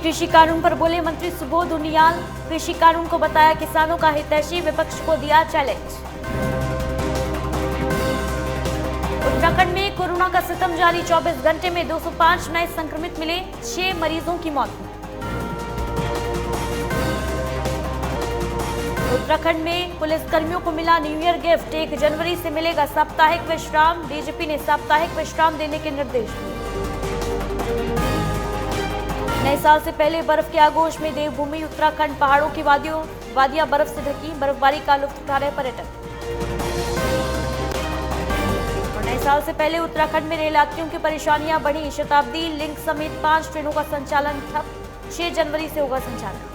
कृषि कानून पर बोले मंत्री सुबोध उनियाल। कृषि कानून को बताया किसानों का हितैषी, विपक्ष को दिया चैलेंज। उत्तराखंड में कोरोना का सितम जारी, 24 घंटे में 205 नए संक्रमित मिले, 6 मरीजों की मौत। उत्तराखंड में पुलिसकर्मियों को मिला न्यू ईयर गिफ्ट, 1 जनवरी से मिलेगा साप्ताहिक विश्राम, डीजीपी ने साप्ताहिक विश्राम देने के निर्देश दिए। नए साल से पहले बर्फ के आगोश में देवभूमि उत्तराखंड, पहाड़ों की वादियां बर्फ से ढकी, बर्फबारी का लुत्फ उठा रहे पर्यटक। और नए साल से पहले उत्तराखंड में रेल यात्रियों की परेशानियां बढ़ी, शताब्दी लिंक समेत 5 ट्रेनों का संचालन ठप, 6 जनवरी से होगा संचालन।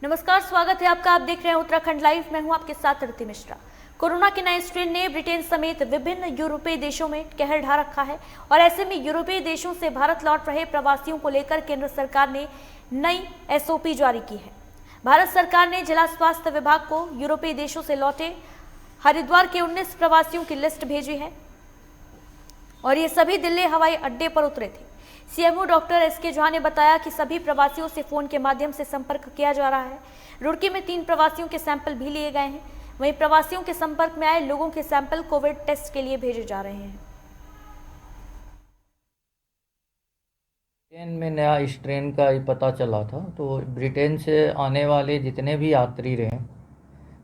नमस्कार, स्वागत है आपका। आप देख रहे हैं उत्तराखंड लाइव। मैं हूं आपके साथ ऋति मिश्रा। कोरोना के नए स्ट्रेन ने ब्रिटेन समेत विभिन्न यूरोपीय देशों में कहर ढा रखा है और ऐसे में यूरोपीय देशों से भारत लौट रहे प्रवासियों को लेकर केंद्र सरकार ने नई एसओपी जारी की है। भारत सरकार ने जिला स्वास्थ्य विभाग को यूरोपीय देशों से लौटे हरिद्वार के 19 प्रवासियों की लिस्ट भेजी है और ये सभी दिल्ली हवाई अड्डे पर उतरे थे। सीएमओ डॉक्टर एसके झा ने बताया कि सभी प्रवासियों से फोन के माध्यम से संपर्क किया जा रहा है। रुड़की में 3 प्रवासियों के सैंपल भी लिए गए हैं। वहीं प्रवासियों के संपर्क में आए लोगों के सैंपल कोविड टेस्ट के लिए भेजे जा रहे हैं। ब्रिटेन में नया स्ट्रेन का पता चला था, तो ब्रिटेन से आने वाले जितने भी यात्री रहे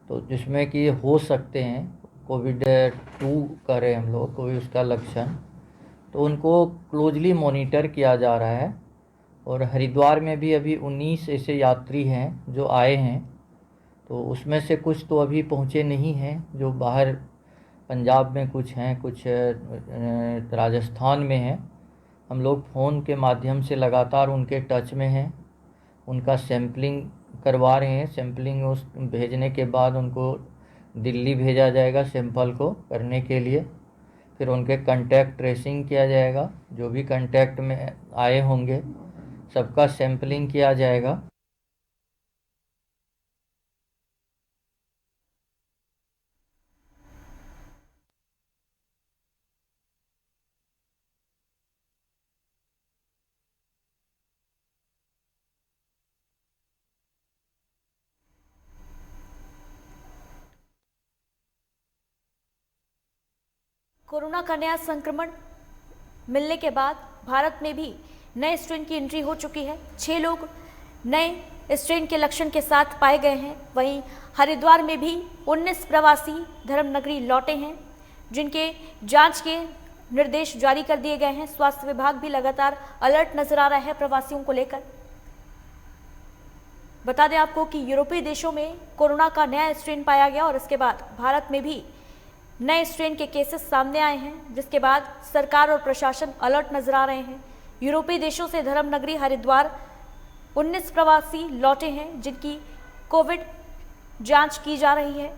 तो जिसमें कि हो सकते हैं कोविड-2 करें हम लोग कोई उसका लक्षण, तो उनको क्लोजली मॉनिटर किया जा रहा है। और हरिद्वार में भी अभी 19 ऐसे यात्री हैं जो आए हैं, तो उसमें से कुछ तो अभी पहुँचे नहीं हैं, जो बाहर पंजाब में कुछ हैं, कुछ राजस्थान में हैं। हम लोग फ़ोन के माध्यम से लगातार उनके टच में हैं, उनका सैम्पलिंग करवा रहे हैं। सैम्पलिंग उस भेजने के बाद उनको दिल्ली भेजा जाएगा सैंपल को करने के लिए, फिर उनके कंटैक्ट ट्रेसिंग किया जाएगा। जो भी कंटैक्ट में आए होंगे सबका सैंपलिंग किया जाएगा। कोरोना का नया संक्रमण मिलने के बाद भारत में भी नए स्ट्रेन की एंट्री हो चुकी है। 6 लोग नए स्ट्रेन के लक्षण के साथ पाए गए हैं। वहीं हरिद्वार में भी 19 प्रवासी धर्मनगरी लौटे हैं, जिनके जांच के निर्देश जारी कर दिए गए हैं। स्वास्थ्य विभाग भी लगातार अलर्ट नजर आ रहा है प्रवासियों को लेकर। बता दें आपको कि यूरोपीय देशों में कोरोना का नया स्ट्रेन पाया गया और इसके बाद भारत में भी नए स्ट्रेन के केसेस सामने आए हैं, जिसके बाद सरकार और प्रशासन अलर्ट नजर आ रहे हैं। यूरोपीय देशों से धर्मनगरी हरिद्वार 19 प्रवासी लौटे हैं, जिनकी कोविड जांच की जा रही है।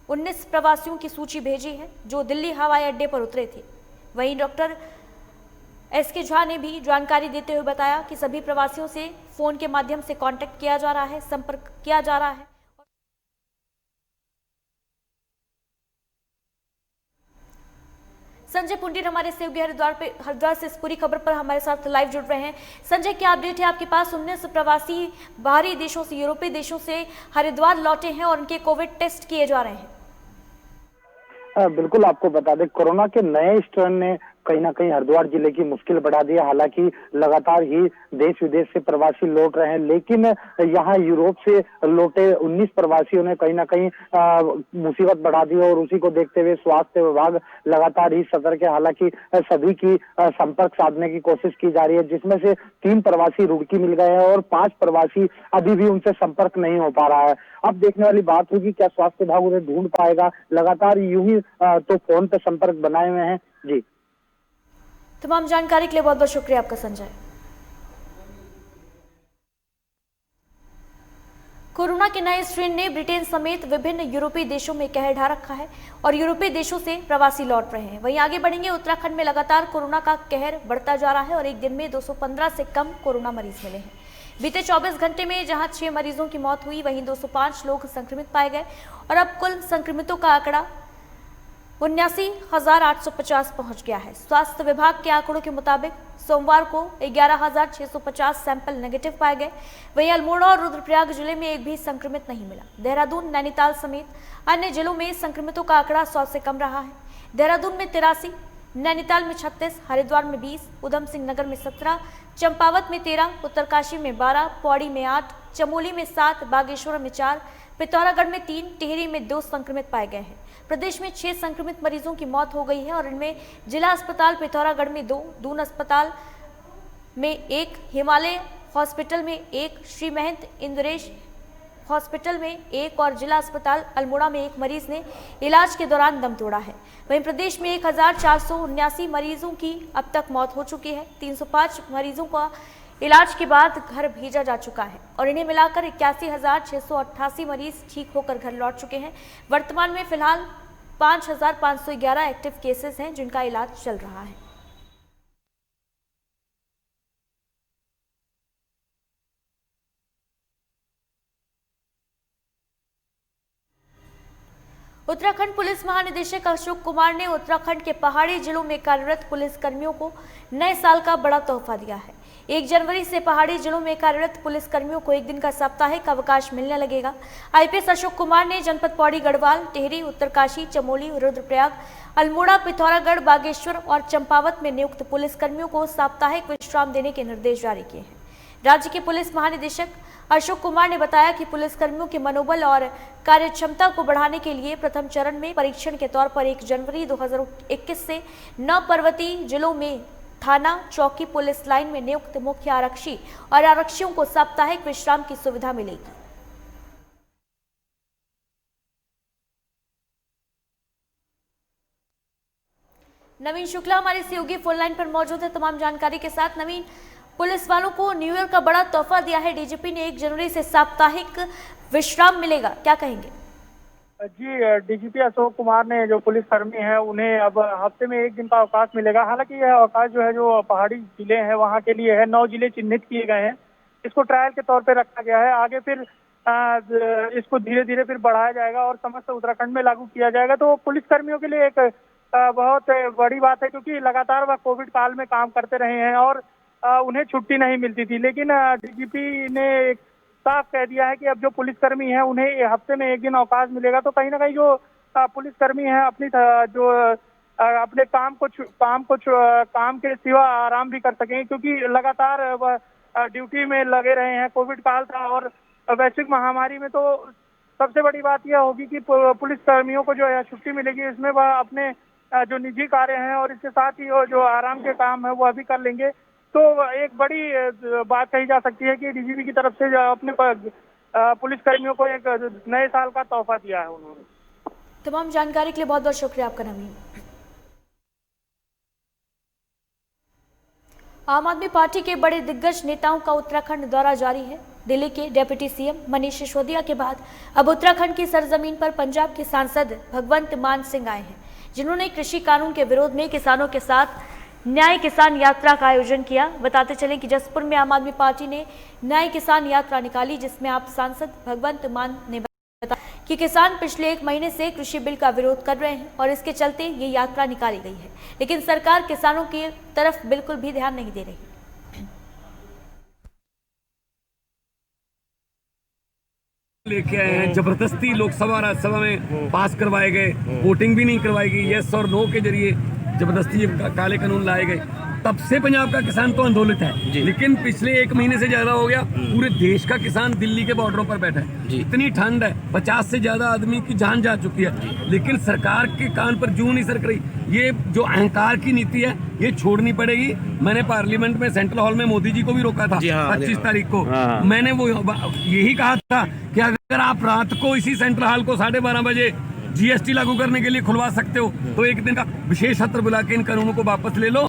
उन्नीस प्रवासियों की सूची भेजी है जो दिल्ली हवाई अड्डे पर उतरे थे। वहीं डॉक्टर एसके झा ने भी जानकारी देते हुए बताया कि सभी प्रवासियों से फोन के माध्यम से कांटेक्ट किया जा रहा है, संपर्क किया जा रहा है। संजय पुंडीर हमारे सहयोगी हरिद्वार से इस पूरी खबर पर हमारे साथ लाइव जुड़ रहे हैं। संजय, क्या अपडेट है आपके पास? 19 प्रवासी बाहरी देशों से, यूरोपीय देशों से हरिद्वार लौटे हैं और उनके कोविड टेस्ट किए जा रहे हैं। बिल्कुल, आपको बता दें कोरोना के नए स्ट्रेन ने कहीं ना कहीं हरिद्वार जिले की मुश्किल बढ़ा दी है। हालांकि लगातार ही देश विदेश से प्रवासी लौट रहे हैं, लेकिन यहाँ यूरोप से लौटे 19 प्रवासियों ने कहीं ना कहीं मुसीबत बढ़ा दी है और उसी को देखते हुए स्वास्थ्य विभाग लगातार ही सतर्क है। हालांकि सभी की संपर्क साधने की कोशिश की जा रही है, जिसमें से 3 प्रवासी रुड़की मिल गए हैं और 5 प्रवासी अभी भी उनसे संपर्क नहीं हो पा रहा है। अब देखने वाली बात होगी क्या स्वास्थ्य विभाग उन्हें ढूंढ पाएगा। लगातार यूं ही तो फोन पे संपर्क बनाए हुए हैं। जी, तमाम जानकारी के लिए बहुत बहुत शुक्रिया आपका संजय। कोरोना के नए स्ट्रेन ने ब्रिटेन समेत विभिन्न यूरोपीय देशों में कहर ढा रखा है और यूरोपीय देशों से प्रवासी लौट रहे हैं। वहीं आगे बढ़ेंगे, उत्तराखंड में लगातार कोरोना का कहर बढ़ता जा रहा है और एक दिन में 215 से कम कोरोना मरीज मिले हैं। बीते 24 घंटे में जहां 6 मरीजों की मौत हुई, वहीं 205 लोग संक्रमित पाए गए और अब कुल संक्रमितों का आंकड़ा 79,850 पहुंच गया है। स्वास्थ्य विभाग के आंकड़ों के मुताबिक सोमवार को 11,650 सैंपल नेगेटिव पाए गए। वहीं अल्मोड़ा और रुद्रप्रयाग जिले में एक भी संक्रमित नहीं मिला। देहरादून, नैनीताल समेत अन्य जिलों में संक्रमितों का आंकड़ा 100 से कम रहा है। देहरादून में 83, नैनीताल में 36, हरिद्वार में 20, उधम सिंह नगर में 17, चंपावत में 13, उत्तरकाशी में 12, पौड़ी में 8, चमोली में 7, बागेश्वर में 4, पिथौरागढ़ में 3, टिहरी में 2 संक्रमित पाए गए हैं। प्रदेश में 6 संक्रमित मरीजों की मौत हो गई है और इनमें जिला अस्पताल पिथौरागढ़ में 2, दून अस्पताल में 1, हिमालय हॉस्पिटल में 1, श्री महंत इंद्रेश हॉस्पिटल में 1 और जिला अस्पताल अल्मोड़ा में 1 मरीज ने इलाज के दौरान दम तोड़ा है। वहीं प्रदेश में 1,479 मरीजों की अब तक मौत हो चुकी है। 305 मरीजों का इलाज के बाद घर भेजा जा चुका है और इन्हें मिलाकर 81,688 मरीज ठीक होकर घर लौट चुके हैं। वर्तमान में फिलहाल 5,511 एक्टिव केसेस हैं जिनका इलाज चल रहा है। उत्तराखंड पुलिस महानिदेशक अशोक कुमार ने उत्तराखंड के पहाड़ी जिलों में कार्यरत पुलिस कर्मियों को नए साल का बड़ा तोहफा दिया है। 1 जनवरी से पहाड़ी जिलों में कार्यरत पुलिस कर्मियों को 1 दिन का साप्ताहिक अवकाश मिलने लगेगा। आईपीएस अशोक कुमार ने जनपद पौड़ी, गढ़वाल, टिहरी, उत्तरकाशी, चमोली, रुद्रप्रयाग, अल्मोड़ा, पिथौरागढ़, बागेश्वर और चंपावत में नियुक्त पुलिस कर्मियों को साप्ताहिक विश्राम देने के निर्देश जारी किए हैं। राज्य के पुलिस महानिदेशक अशोक कुमार ने बताया कि पुलिसकर्मियों के मनोबल और कार्यक्षमता को बढ़ाने के लिए प्रथम चरण में परीक्षण के तौर पर 1 जनवरी 2021 से 9 पर्वतीय जिलों में थाना, चौकी, पुलिस लाइन में नियुक्त मुख्य आरक्षी और आरक्षियों को साप्ताहिक विश्राम की सुविधा मिलेगी। नवीन शुक्ला हमारे सहयोगी फोन लाइन पर मौजूद है तमाम जानकारी के साथ। नवीन, पुलिस वालों को न्यू ईयर का बड़ा तोहफा दिया है डीजीपी ने, 1 जनवरी से साप्ताहिक विश्राम मिलेगा, क्या कहेंगे? जी, डीजीपी अशोक कुमार ने जो पुलिसकर्मी हैं उन्हें अब हफ्ते में 1 दिन का अवकाश मिलेगा। हालांकि यह अवकाश जो है जो पहाड़ी जिले हैं वहां के लिए है। 9 जिले चिन्हित किए गए हैं, इसको ट्रायल के तौर पे रखा गया है। आगे फिर इसको धीरे धीरे फिर बढ़ाया जाएगा और समस्त उत्तराखंड में लागू किया जाएगा। तो पुलिसकर्मियों के लिए एक बहुत बड़ी बात है, क्योंकि लगातार वह कोविड काल में काम करते रहे हैं और उन्हें छुट्टी नहीं मिलती थी। लेकिन डीजीपी ने साफ कह दिया है कि अब जो पुलिसकर्मी हैं उन्हें हफ्ते में 1 दिन अवकाश मिलेगा। तो कहीं ना कहीं जो पुलिसकर्मी हैं अपनी जो अपने काम के सिवा आराम भी कर सकें, क्योंकि लगातार वह ड्यूटी में लगे रहे हैं। कोविड काल था और वैश्विक महामारी में तो सबसे बड़ी बात यह होगी कि पुलिसकर्मियों को जो है छुट्टी मिलेगी। इसमें वह अपने जो निजी कार्य हैं और इसके साथ ही जो आराम के काम है वह भी कर लेंगे। तो एक बड़ी बात कही जा सकती है कि डीजीपी की तरफ से अपने पुलिसकर्मियों को एक नए साल का तोहफा दिया है उन्होंने। तमाम जानकारी के लिए बहुत बहुत शुक्रिया आपका नवीन। आम आदमी पार्टी के बड़े दिग्गज नेताओं का उत्तराखंड दौरा जारी है। दिल्ली के डिप्टी सीएम मनीष सिसोदिया के बाद अब उत्तराखंड की सरजमीन पर पंजाब के सांसद भगवंत मान सिंह आए हैं, जिन्होंने कृषि कानून के विरोध में किसानों के साथ न्याय किसान यात्रा का आयोजन किया। बताते चले कि जसपुर में आम आदमी पार्टी ने न्याय किसान यात्रा निकाली, जिसमें आप सांसद भगवंत मान ने बताया कि किसान पिछले 1 महीने से कृषि बिल का विरोध कर रहे हैं और इसके चलते ये यात्रा निकाली गई है, लेकिन सरकार किसानों की तरफ बिल्कुल भी ध्यान नहीं दे रही। लेके आए हैं, जबरदस्ती लोकसभा राज्यसभा में पास करवाए गए, वोटिंग भी नहीं करवाई गई, यस और नो के जरिए जबरदस्ती काले कानून लाए गए। तब से पंजाब का किसान तो आंदोलित है, लेकिन पिछले 1 महीने से ज्यादा हो गया पूरे देश का किसान दिल्ली के बॉर्डरों पर बैठा है। इतनी ठंड है, 50 से ज्यादा आदमी की जान जा चुकी है, लेकिन सरकार के कान पर जूं नहीं सरक रही। ये जो अहंकार की नीति है ये छोड़नी पड़ेगी। मैंने पार्लियामेंट में सेंट्रल हॉल में मोदी जी को भी रोका था 25 तारीख को। मैंने वो यही कहा था कि अगर आप रात को इसी सेंट्रल हॉल को 12:30 बजे जीएसटी लागू करने के लिए खुलवा सकते हो तो 1 दिन का विशेष सत्र बुला के इन कानूनों को वापस ले लो।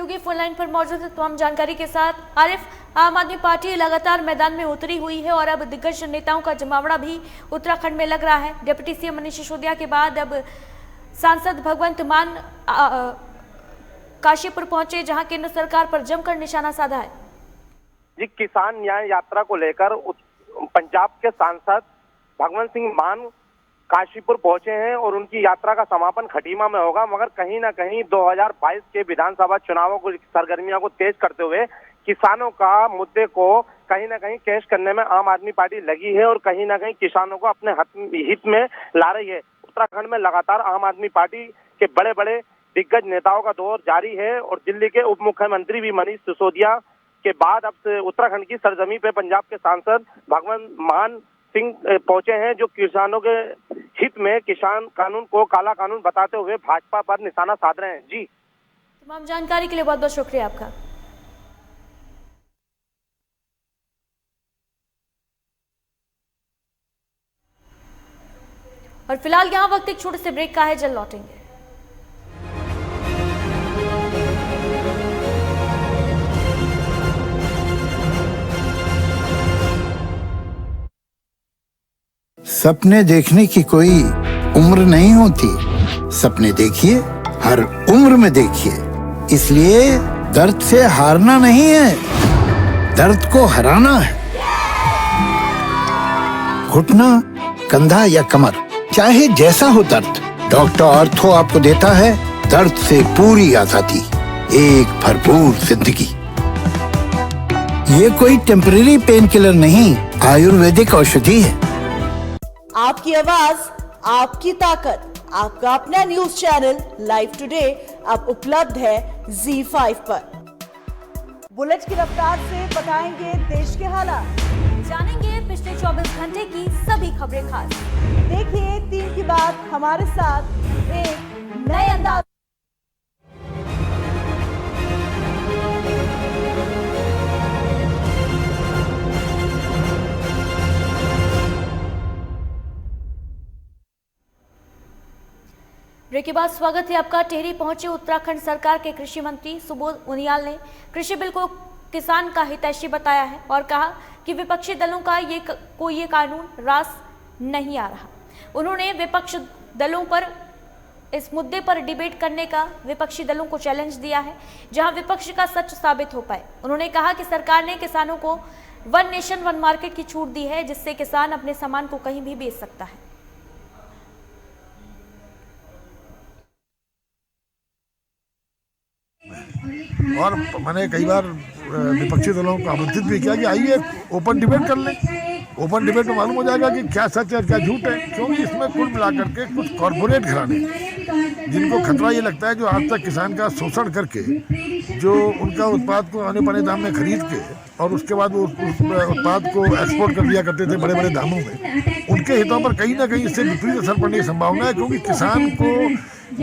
सहयोगी फोन लाइन पर मौजूद है तमाम जानकारी के साथ। आरिफ, आम आदमी पार्टी लगातार मैदान में उतरी हुई है और अब दिग्गज नेताओं का जमावड़ा भी उत्तराखंड में लग रहा है। डिप्टी सीएम मनीष सिसोदिया के बाद अब सांसद भगवंत मान काशीपुर पहुंचे, जहां केंद्र सरकार पर जमकर निशाना साधा है। जी, किसान न्याय यात्रा को लेकर पंजाब के सांसद भगवंत सिंह मान काशीपुर पहुंचे हैं और उनकी यात्रा का समापन खटीमा में होगा। मगर कहीं ना कहीं 2022 के विधानसभा चुनावों को सरगर्मियों को तेज करते हुए किसानों का मुद्दे को कहीं ना कहीं कैश करने में आम आदमी पार्टी लगी है और कहीं ना कहीं किसानों को अपने हित में ला रही है। उत्तराखंड में लगातार आम आदमी पार्टी के बड़े बड़े दिग्गज नेताओं का दौर जारी है और दिल्ली के उप मुख्यमंत्री भी मनीष सिसोदिया के बाद अब उत्तराखंड की सरजमी पे पंजाब के सांसद भगवंत मान सिंह पहुंचे हैं, जो किसानों के हित में किसान कानून को काला कानून बताते हुए भाजपा पर निशाना साध रहे हैं। जी, तमाम जानकारी के लिए बहुत बहुत शुक्रिया आपका। और फिलहाल यहाँ वक्त एक छोटे से ब्रेक का है, जल्द लौटेंगे। सपने देखने की कोई उम्र नहीं होती। सपने देखिए, हर उम्र में देखिए। इसलिए दर्द से हारना नहीं है, दर्द को हराना है। घुटना, कंधा या कमर, चाहे जैसा हो दर्द, डॉक्टर ऑर्थो आपको देता है दर्द से पूरी आजादी, एक भरपूर जिंदगी। ये कोई टेम्परेरी पेन किलर नहीं, आयुर्वेदिक औषधि है। आपकी आवाज, आपकी ताकत, आपका अपना न्यूज चैनल लाइव टुडे अब उपलब्ध है ZEE5 पर। बुलेट की रफ्तार से बताएंगे देश के हालात, जानेंगे पिछले 24 घंटे की सभी खबरें खास। देखिए 3 की बात हमारे साथ एक नए अंदाज। ब्रेक के बाद स्वागत है आपका। टिहरी पहुंचे उत्तराखंड सरकार के कृषि मंत्री सुबोध उनियाल ने कृषि बिल को किसान का हितैषी बताया है और कहा कि विपक्षी दलों का ये कानून रास नहीं आ रहा। उन्होंने विपक्ष दलों पर इस मुद्दे पर डिबेट करने का विपक्षी दलों को चैलेंज दिया है, जहां विपक्ष का सच साबित हो पाए। उन्होंने कहा कि सरकार ने किसानों को वन नेशन वन मार्केट की छूट दी है, जिससे किसान अपने सामान को कहीं भी बेच सकता है। और मैंने कई बार विपक्षी दलों को आमंत्रित भी किया कि आइए ओपन डिबेट कर लें। ओपन डिबेट में मालूम हो जाएगा कि क्या सच है क्या झूठ है, क्योंकि इसमें कुल मिलाकर के कुछ कॉरपोरेट घराने जिनको खतरा ये लगता है, जो आज तक किसान का शोषण करके जो उनका उत्पाद को आने पड़े दाम में खरीद के और उसके बाद वो उस उत्पाद को एक्सपोर्ट कर दिया करते थे बड़े बड़े दामों में, उनके हितों पर कहीं ना कहीं इससे विपरीत असर पड़ने की संभावना है। क्योंकि किसान को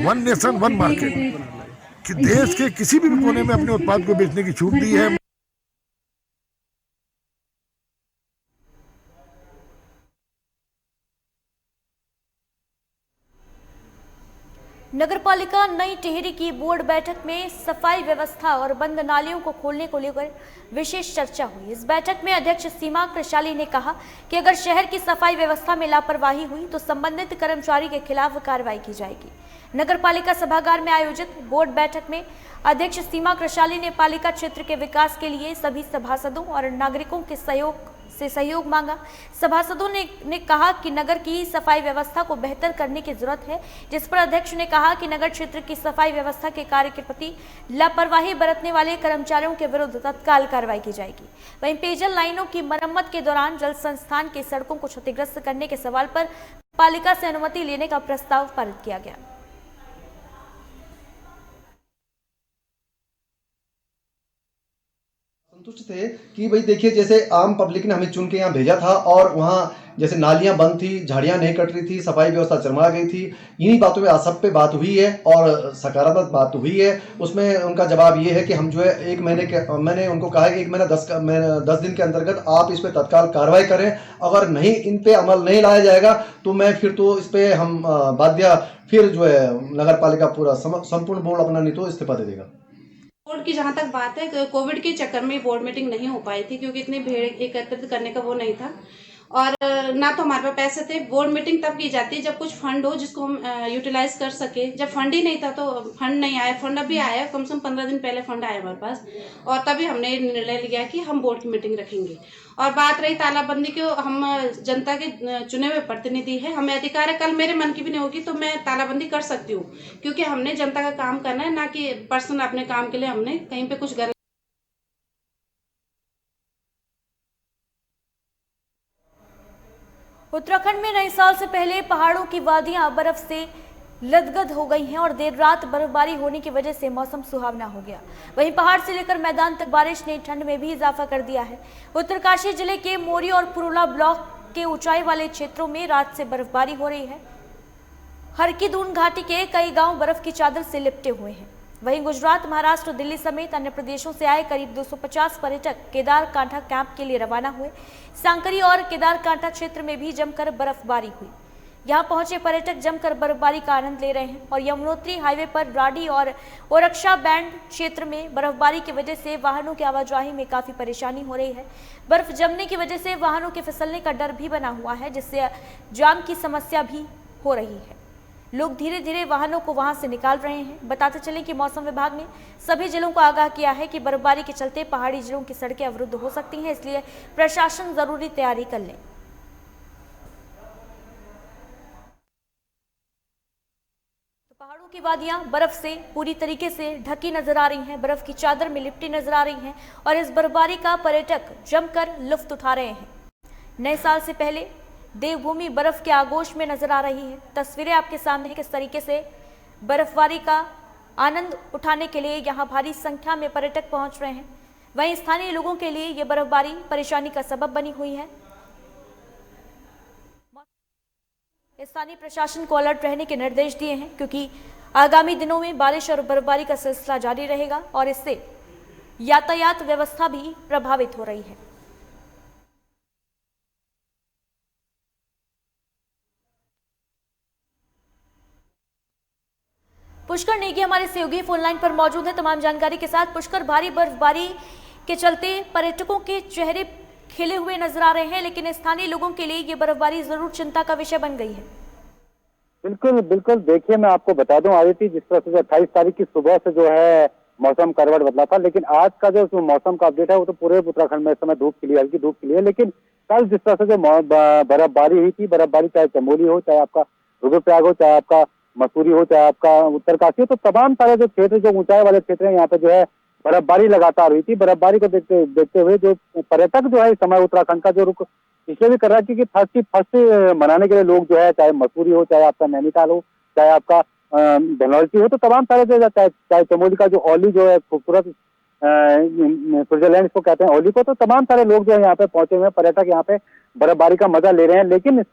वन नेशन वन मार्केट कि देश के किसी भी कोने में अपने उत्पाद को बेचने की छूट दी है। नगरपालिका नई टिहरी की बोर्ड बैठक में सफाई व्यवस्था और बंद नालियों को खोलने को लेकर विशेष चर्चा हुई। इस बैठक में अध्यक्ष सीमा कृशाली ने कहा कि अगर शहर की सफाई व्यवस्था में लापरवाही हुई तो संबंधित कर्मचारी के खिलाफ कार्रवाई की जाएगी। नगरपालिका सभागार में आयोजित बोर्ड बैठक में अध्यक्ष सीमा कृशाली ने पालिका क्षेत्र के विकास के लिए सभी सभासदों और नागरिकों के सहयोग मांगा। सभासदों ने कहा कि नगर की सफाई व्यवस्था को बेहतर करने की जरूरत है, जिस पर अध्यक्ष ने कहा कि नगर क्षेत्र की सफाई व्यवस्था के कार्य के प्रति लापरवाही बरतने वाले कर्मचारियों के विरुद्ध तत्काल कार्रवाई की जाएगी। वहीं पेयजल लाइनों की मरम्मत के दौरान जल संस्थान की सड़कों को क्षतिग्रस्त करने के सवाल पर पालिका से अनुमति लेने का प्रस्ताव पारित किया गया। संतुष्ट थे कि भाई देखिए, जैसे आम पब्लिक ने हमें चुन के यहाँ भेजा था और वहाँ जैसे नालियाँ बंद थी, झाड़ियाँ नहीं कट रही थी, सफाई व्यवस्था चरमरा गई थी, इन्हीं बातों पे सब पे बात हुई है और सकारात्मक बात हुई है। उसमें उनका जवाब ये है कि हम जो है 1 महीने के, मैंने उनको कहा है कि 1 महीना 10 दिन के अंतर्गत आप इस पर तत्काल कार्रवाई करें। अगर नहीं इन पे अमल नहीं लाया जाएगा तो मैं फिर तो इस पर हम बाध्य फिर जो है नगर पालिका पूरा संपूर्ण बोर्ड अपना नहीं तो इस्तीफा दे देगा। बोर्ड की जहाँ तक बात है, कोविड के चक्कर में बोर्ड मीटिंग नहीं हो पाई थी क्योंकि इतनी भीड़ एकत्रित करने का वो नहीं था और ना तो हमारे पास पैसे थे। बोर्ड मीटिंग तब की जाती है जब कुछ फंड हो जिसको हम यूटिलाइज कर सके। जब फंड ही नहीं था तो फंड नहीं आया। फंड अभी आया, कम से कम 15 दिन पहले फंड आया हमारे पास और तभी हमने निर्णय लिया कि हम बोर्ड की मीटिंग रखेंगे। और बात रही तालाबंदी की, हम जनता के चुने हुए प्रतिनिधि है, हमें अधिकार है। कल मेरे मन की भी नहीं होगी तो मैं तालाबंदी कर सकती हूँ क्योंकि हमने जनता का काम करना है, ना कि पर्सनल अपने काम के लिए हमने कहीं पे कुछ गलत। उत्तराखंड में नए साल से पहले पहाड़ों की वादियां बर्फ से लदगद हो गई हैं और देर रात बर्फबारी होने की वजह से मौसम सुहावना हो गया। वहीं पहाड़ से लेकर मैदान तक बारिश ने ठंड में भी इजाफा कर दिया है। उत्तरकाशी जिले के मोरी और पुरुला ब्लॉक के ऊंचाई वाले क्षेत्रों में रात से बर्फबारी हो रही है। हरकीदून घाटी के कई गांव बर्फ की चादर से लिपटे हुए हैं। वहीं गुजरात, महाराष्ट्र, दिल्ली समेत अन्य प्रदेशों से आए करीब 250 पर्यटक केदारकांठा कैंप के लिए रवाना हुए। सांकरी और केदारकांठा क्षेत्र में भी जमकर बर्फबारी हुई। यहां पहुंचे पर्यटक जमकर बर्फबारी का आनंद ले रहे हैं और यमुनोत्री हाईवे पर राडी और ओरछा बैंड क्षेत्र में बर्फबारी की वजह से वाहनों की आवाजाही में काफी परेशानी हो रही है। बर्फ जमने की वजह से वाहनों के फिसलने का डर भी बना हुआ है, जिससे जाम की समस्या भी हो रही है। लोग धीरे धीरे वाहनों को वहां से निकाल रहे हैं। बताते चलें कि मौसम विभाग ने सभी जिलों को आगाह किया है कि बर्फबारी के चलते पहाड़ी जिलों की सड़कें अवरुद्ध हो सकती हैं, इसलिए प्रशासन जरूरी तैयारी कर ले। तो पहाड़ों की वादियां बर्फ से पूरी तरीके से ढकी नजर आ रही हैं, बर्फ की चादर में लिपटी नजर आ रही हैं और इस बर्फबारी का पर्यटक जमकर लुत्फ उठा रहे हैं। नए साल से पहले देवभूमि बर्फ के आगोश में नजर आ रही है। तस्वीरें आपके सामने हैं किस तरीके से बर्फबारी का आनंद उठाने के लिए यहां भारी संख्या में पर्यटक पहुंच रहे हैं। वहीं स्थानीय लोगों के लिए यह बर्फबारी परेशानी का सबब बनी हुई है। स्थानीय प्रशासन को अलर्ट रहने के निर्देश दिए हैं क्योंकि आगामी दिनों में बारिश और बर्फबारी का सिलसिला जारी रहेगा और इससे यातायात व्यवस्था भी प्रभावित हो रही है। पुष्कर नेगी हमारे सहयोगी फोन लाइन पर मौजूद है तमाम जानकारी के साथ। पुष्कर, भारी बर्फबारी के चलते पर्यटकों के चेहरे खिले हुए नजर आ रहे हैं, लेकिन स्थानीय लोगों के लिए ये बर्फबारी जरूर चिंता का विषय बन गई है। बिल्कुल बिल्कुल, देखिए मैं आपको बता दूं आदित्य, जिस तरह से 28 तारीख की सुबह से जो है मौसम करवट बदला था, लेकिन आज का जो मौसम का अपडेट है वो तो पूरे उत्तराखंड में इस समय धूप खिली, हल्की धूप खिली है। लेकिन कल जिस तरह से जो बर्फबारी हुई थी, बर्फबारी चाहे चमोली हो, चाहे आपका रुद्रप्रयाग हो, चाहे आपका मसूरी हो, चाहे आपका उत्तरकाशी हो, तो तमाम सारे जो क्षेत्र, जो ऊंचाई वाले क्षेत्र हैं, यहाँ पे जो है बर्फबारी लगातार हुई थी। बर्फबारी को देखते हुए जो पर्यटक जो है इस समय उत्तराखंड का जो रुख इसलिए भी कर रहा है क्योंकि फर्स्ट मनाने के लिए लोग जो है, चाहे मसूरी हो, चाहे आपका नैनीताल हो, चाहे आपका धनौल्टी हो, तो तमाम सारे जो चाहे चमोली का जो औली जो है खूबसूरत स्विट्जरलैंड इसको कहते हैं औली को, तो तमाम सारे लोग जो है यहाँ पे पहुंचे हुए हैं, पर्यटक यहाँ पे बर्फबारी का मजा ले रहे हैं। लेकिन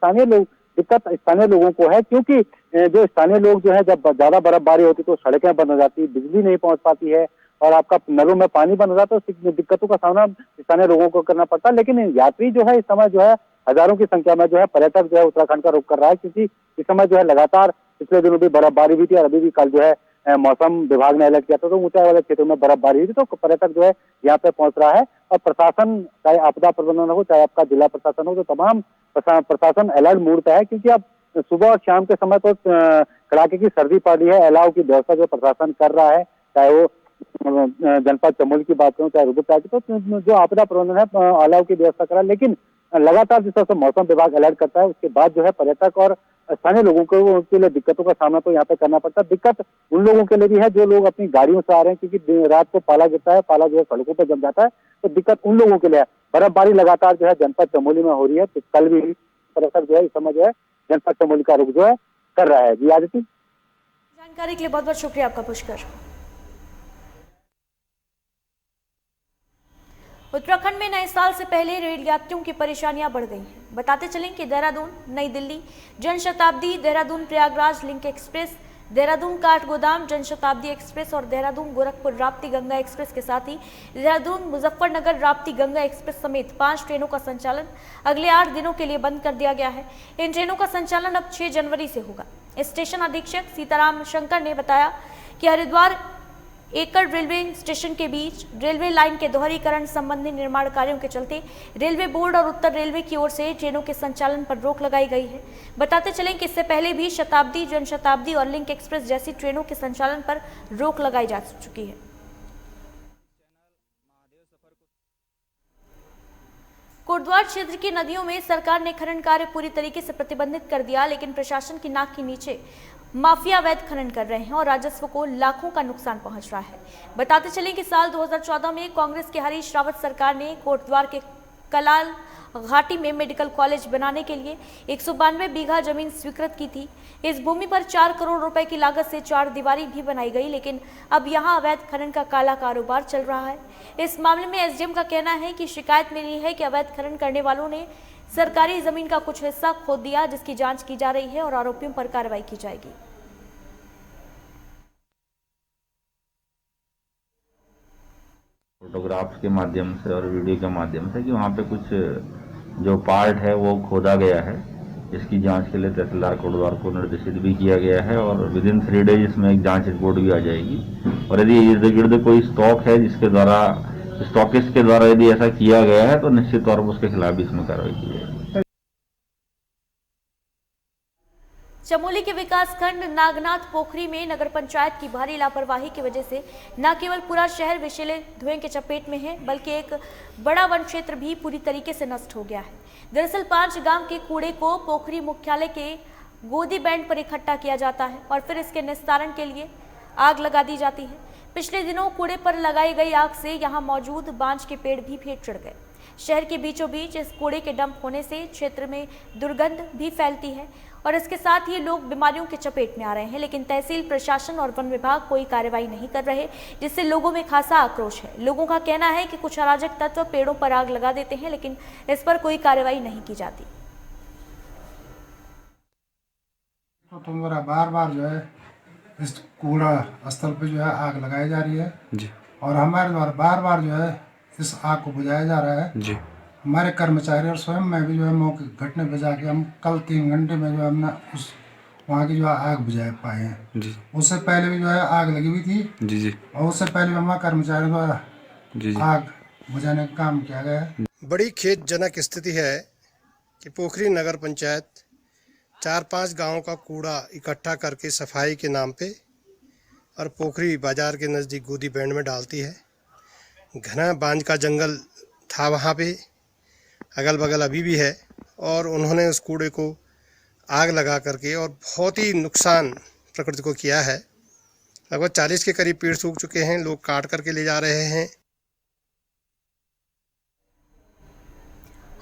दिक्कत स्थानीय लोगों को है क्योंकि जो स्थानीय लोग जो है, जब ज्यादा बर्फबारी होती तो सड़कें बंद हो जाती, बिजली नहीं पहुंच पाती है और आपका नलों में पानी बंद हो जाता है, तो दिक्कतों का सामना स्थानीय लोगों को करना पड़ता है। लेकिन यात्री जो है इस समय जो है हजारों की संख्या में जो है पर्यटक जो है उत्तराखंड का रुख कर रहा है क्योंकि इस समय जो है लगातार पिछले दिनों भी बर्फबारी हुई थी और अभी भी कल जो है मौसम विभाग ने अलर्ट किया था, तो ऊंचाई वाले क्षेत्रों में बर्फबारी हुई थी, तो पर्यटक जो है यहाँ पे पहुंच रहा है। और प्रशासन, चाहे आपदा प्रबंधन हो, चाहे आपका जिला प्रशासन हो, तो तमाम प्रशासन अलर्ट मूड पे है क्योंकि अब सुबह और शाम के समय तो कड़ाके की सर्दी पड़ रही है। अलाव की व्यवस्था जो प्रशासन कर रहा है, चाहे वो जनपद चमोली की बात करूं, चाहे रुद्रप्रयाग की, तो जो आपदा प्रबंधन है अलाव की व्यवस्था कर रहा है। लेकिन लगातार जिस तरह से मौसम विभाग अलर्ट करता है, उसके बाद जो है पर्यटक और स्थानीय लोगों को उनके लिए दिक्कतों का सामना तो यहाँ पे करना पड़ता है। दिक्कत उन लोगों के लिए भी है जो लोग अपनी गाड़ियों से आ रहे हैं क्योंकि रात को पाला गिरता है, पाला जो है सड़कों पर जम जाता है, तो दिक्कत उन लोगों के लिए है। बर्फबारी लगातार जो है जनपद चमोली में हो रही है, तो कल भी पर्यटक जो है इस समय जो है जनपद चमोली का रुख जो है कर रहा है। जी आदित्य, जानकारी के लिए बहुत बहुत शुक्रिया आपका पुष्कर। उत्तराखंड में नए साल से पहले रेल यात्रियों की परेशानियां बढ़ गई हैं। बताते चलें कि देहरादून नई Delhi Janshatabdi, Dehradun Prayagraj link express, Dehradun Kathgodam Janshatabdi express और देहरादून गोरखपुर राप्ती गंगा एक्सप्रेस के साथ ही देहरादून मुजफ्फरनगर राप्ती गंगा एक्सप्रेस समेत 5 ट्रेनों का संचालन अगले 8 दिनों के लिए बंद कर दिया गया है। इन ट्रेनों का संचालन अब 6 जनवरी से होगा। स्टेशन अधीक्षक सीताराम शंकर ने बताया कि हरिद्वार एकड़ रेलवे स्टेशन के बीच रेलवे लाइन के दोहरीकरण संबंधी निर्माण कार्यों के चलते रेलवे बोर्ड और उत्तर रेलवे की ओर से ट्रेनों के संचालन पर रोक लगाई गई है। बताते चलें कि इससे पहले भी शताब्दी, जनशताब्दी और लिंक एक्सप्रेस जैसी ट्रेनों के संचालन पर रोक लगाई जा चुकी है। कोटद्वार क्षेत्र की नदियों में सरकार ने खनन कार्य पूरी तरीके से प्रतिबंधित कर दिया, लेकिन प्रशासन की नाक के नीचे माफिया अवैध खनन कर रहे हैं और राजस्व को लाखों का नुकसान पहुंच रहा है। बताते चलें कि साल 2014 में कांग्रेस के हरीश रावत सरकार ने कोटद्वार के कलाल घाटी में मेडिकल कॉलेज बनाने के लिए 192 बीघा जमीन स्वीकृत की थी। इस भूमि पर 4 करोड़ रुपए की लागत से 4 दीवारी भी बनाई गई, लेकिन अब यहां अवैध खनन का काला कारोबार चल रहा है। इस मामले में एसडीएम का कहना है कि शिकायत मिली है कि अवैध खनन करने वालों ने सरकारी जमीन का कुछ हिस्सा खोद दिया, जिसकी जांच की जा रही है और आरोपियों पर कार्रवाई की जाएगी। फोटोग्राफ्स के माध्यम से और वीडियो के माध्यम से कि वहाँ पे कुछ जो पार्ट है वो खोदा गया है, इसकी जांच के लिए तहसीलदार कोटद्वार को निर्देशित भी किया गया है और विदिन 3 डेज इसमें एक जांच रिपोर्ट भी आ जाएगी। और यदि इर्द गिर्द कोई स्टॉक है जिसके द्वारा स्टॉकिस्ट के द्वारा यदि ऐसा किया गया है तो निश्चित तौर पर उसके खिलाफ भी इसमें कार्रवाई की जाएगी। चमोली के विकासखंड नागनाथ पोखरी में नगर पंचायत की भारी लापरवाही की वजह से न केवल पूरा शहर विषैले धुएं के चपेट में है, बल्कि एक बड़ा वन क्षेत्र भी पूरी तरीके से नष्ट हो गया है। दरअसल 5 गांव के कूड़े को पोखरी मुख्यालय के गोदी बैंड पर इकट्ठा किया जाता है और फिर इसके निस्तारण के लिए आग लगा दी जाती है। पिछले दिनों कूड़े पर लगाई गई आग से यहाँ मौजूद बांज के पेड़ भी फेंट चढ़ गए। शहर के बीचों बीच इस कूड़े के डंप होने से क्षेत्र में दुर्गंध भी फैलती है और इसके साथ ही लोग बीमारियों के चपेट में आ रहे हैं, लेकिन तहसील प्रशासन और वन विभाग कोई कार्रवाई नहीं कर रहे, जिससे लोगों में खासा आक्रोश है। लोगों का कहना है कि कुछ अराजक तत्व पेड़ों पर आग लगा देते हैं, लेकिन इस पर कोई कार्रवाई नहीं की जाती। तो मेरा बार जो है इस कूड़ा स्थल पे जो है आग लगाई जा रही है जी, और हमारे द्वारा बार जो है इस आग को बुझाया जा रहा है जी। हमारे कर्मचारी और स्वयं मैं भी जो है मौके घटने पे जाके हम कल 3 घंटे में जो है हमने उस वहाँ की जो है आग बुझा पाए हैं जी। उससे पहले भी जो है आग लगी हुई थी जी जी, और उससे पहले भी हमारे कर्मचारियों द्वारा जी जी आग बुझाने का काम किया गया है। बड़ी खेदजनक स्थिति है कि पोखरी नगर पंचायत 4-5 गाँव का कूड़ा इकट्ठा करके सफाई के नाम पे और पोखरी बाजार के नज़दीक गोदी बैंड में डालती है। घना बांज का जंगल था वहाँ पे, अगल बगल अभी भी है, और उन्होंने उस कूड़े को आग लगा करके और बहुत ही नुकसान प्रकृति को किया है। लगभग 40 के करीब पेड़ सूख चुके हैं, लोग काट करके ले जा रहे हैं।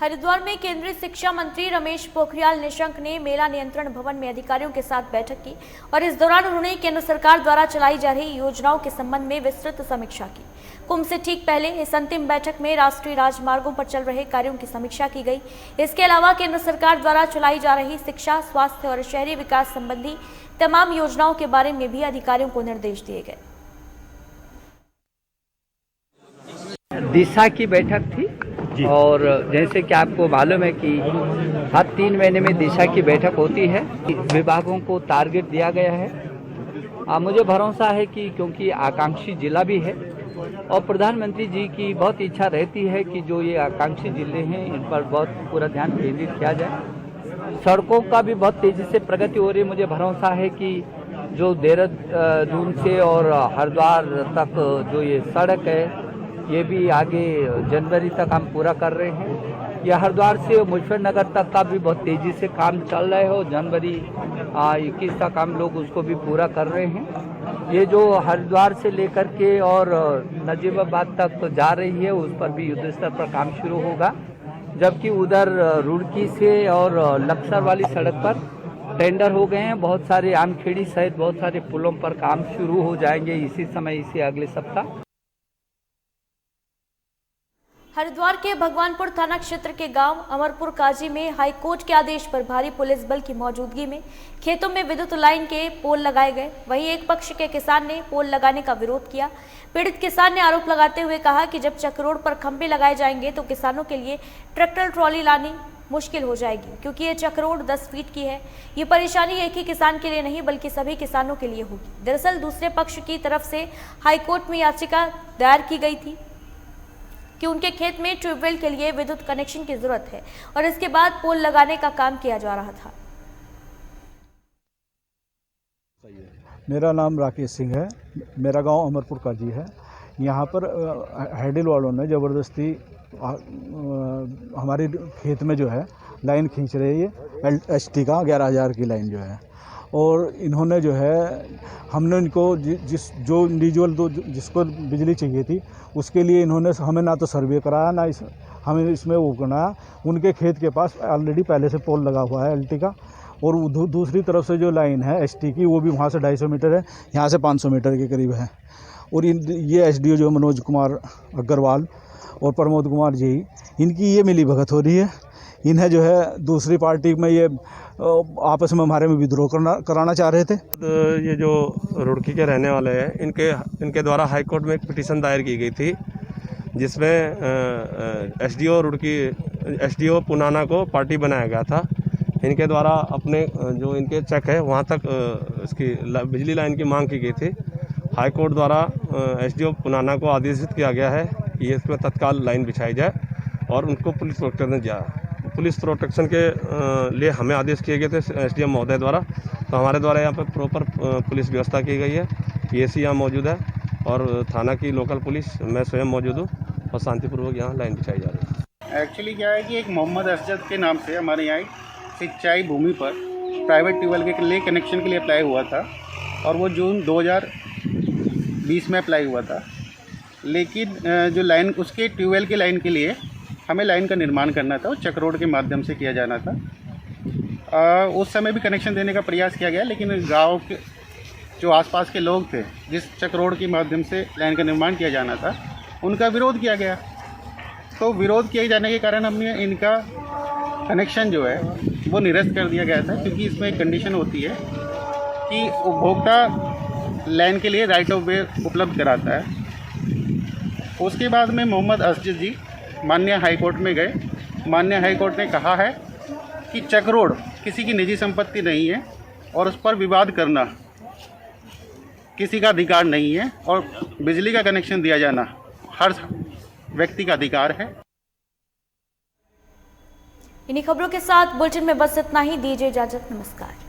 हरिद्वार में केंद्रीय शिक्षा मंत्री रमेश पोखरियाल निशंक ने मेला नियंत्रण भवन में अधिकारियों के साथ बैठक की और इस दौरान उन्होंने केंद्र सरकार द्वारा चलाई जा रही योजनाओं के संबंध में विस्तृत समीक्षा की। कुंभ से ठीक पहले इस अंतिम बैठक में राष्ट्रीय राजमार्गों पर चल रहे कार्यों की समीक्षा की गई। इसके अलावा केंद्र सरकार द्वारा चलाई जा रही शिक्षा, स्वास्थ्य और शहरी विकास संबंधी तमाम योजनाओं के बारे में भी अधिकारियों को निर्देश दिए गए। दिशा की बैठक थी और जैसे कि आपको मालूम है कि हर 3 महीने में दिशा की बैठक होती है। विभागों को टारगेट दिया गया है। मुझे भरोसा है कि क्योंकि आकांक्षी जिला भी है और प्रधानमंत्री जी की बहुत इच्छा रहती है कि जो ये आकांक्षी जिले हैं इन पर बहुत पूरा ध्यान केंद्रित किया जाए। सड़कों का भी बहुत तेजी से प्रगति हो रही है। मुझे भरोसा है कि जो देहरादून से और हरिद्वार तक जो ये सड़क है ये भी आगे जनवरी तक हम पूरा कर रहे हैं। यह हरिद्वार से मुजफ्फरनगर तक का भी बहुत तेजी से काम चल रहा है और जनवरी 21 तक हम लोग उसको भी पूरा कर रहे हैं। ये जो हरिद्वार से लेकर के और नजीबाबाद तक जा रही है उस पर भी युद्ध स्तर पर काम शुरू होगा, जबकि उधर रुड़की से और लक्सर वाली सड़क पर टेंडर हो गए हैं। बहुत सारे आमखेड़ी सहित बहुत सारे पुलों पर काम शुरू हो जाएंगे इसी समय, इसी अगले सप्ताह। हरिद्वार के भगवानपुर थाना क्षेत्र के गांव अमरपुर काजी में हाईकोर्ट के आदेश पर भारी पुलिस बल की मौजूदगी में खेतों में विद्युत लाइन के पोल लगाए गए। वहीं एक पक्ष के किसान ने पोल लगाने का विरोध किया। पीड़ित किसान ने आरोप लगाते हुए कहा कि जब चक रोड पर खंभे लगाए जाएंगे तो किसानों के लिए ट्रैक्टर ट्रॉली लाने मुश्किल हो जाएगी, क्योंकि ये चक्रोड 10 फीट की है। ये परेशानी एक ही किसान के लिए नहीं बल्कि सभी किसानों के लिए होगी। दरअसल दूसरे पक्ष की तरफ से हाईकोर्ट में याचिका दायर की गई थी कि उनके खेत में ट्यूबवेल के लिए विद्युत कनेक्शन की जरूरत है और इसके बाद पोल लगाने का काम किया जा रहा था। मेरा नाम राकेश सिंह है, मेरा गांव अमरपुर काजी है। यहाँ पर हैडिल वालों ने ज़बरदस्ती हमारे खेत में जो है लाइन खींच रही है, HT का 11,000 की लाइन जो है। और इन्होंने जो है, हमने इनको जो इंडिविजुअल जिसको बिजली चाहिए थी उसके लिए इन्होंने हमें ना तो सर्वे कराया, ना हमें इसमें वो कराया। उनके खेत के पास ऑलरेडी पहले से पोल लगा हुआ है LT का, और दूसरी तरफ से जो लाइन है HT की वो भी वहाँ से 250 मीटर है, यहाँ से 500 मीटर के करीब है। और ये SDO जो मनोज कुमार अग्रवाल और प्रमोद कुमार जी, इनकी ये मिली भगत हो रही है। इन्हें जो है दूसरी पार्टी में ये आपस में हमारे में विद्रोह कराना चाह रहे थे। तो ये जो रुड़की के रहने वाले हैं, इनके द्वारा हाई कोर्ट में एक पिटीशन दायर की गई थी, जिसमें SDO पुनाना को पार्टी बनाया गया था। इनके द्वारा अपने जो इनके चेक है वहाँ तक इसकी बिजली लाइन की मांग की गई थी। हाई कोर्ट द्वारा SDO पुनाना को आदेशित किया गया है कि इसमें तत्काल लाइन बिछाई जाए और उनको पुलिस प्रोटेक्शन दिया। पुलिस प्रोटेक्शन के लिए हमें आदेश किए गए थे SDM महोदय द्वारा, तो हमारे द्वारा यहाँ पर प्रॉपर पुलिस व्यवस्था की गई है। PSC यहाँ मौजूद है और थाना की लोकल पुलिस, मैं स्वयं मौजूद हूँ और शांतिपूर्वक यहाँ लाइन बिछाई जा रही है। एक्चुअली क्या है कि एक मोहम्मद असजद के नाम से हमारे यहाँ सिंचाई भूमि पर प्राइवेट ट्यूबवेल के लिए कनेक्शन के लिए अप्लाई हुआ था, और वो जून 2020 में अप्लाई हुआ था। लेकिन जो लाइन उसके ट्यूबवेल की लाइन के लिए हमें लाइन का निर्माण करना था, वो चक रोड के माध्यम से किया जाना था। उस समय भी कनेक्शन देने का प्रयास किया गया, लेकिन गांव के जो आसपास के लोग थे जिस चक रोड के माध्यम से लाइन का निर्माण किया जाना था, उनका विरोध किया गया। तो विरोध किए जाने के कारण हमने इनका कनेक्शन जो है वो निरस्त कर दिया गया था, क्योंकि इसमें एक कंडीशन होती है कि उपभोक्ता लाइन के लिए राइट ऑफ वे उपलब्ध कराता है। उसके बाद में मोहम्मद असजद जी माननीय हाई कोर्ट में गए। माननीय हाई कोर्ट ने कहा है कि चक रोड किसी की निजी संपत्ति नहीं है और उस पर विवाद करना किसी का अधिकार नहीं है, और बिजली का कनेक्शन दिया जाना हर व्यक्ति का अधिकार है। इन्हीं खबरों के साथ बुलेटिन में बस इतना ही। दीजिए इजाजत, नमस्कार।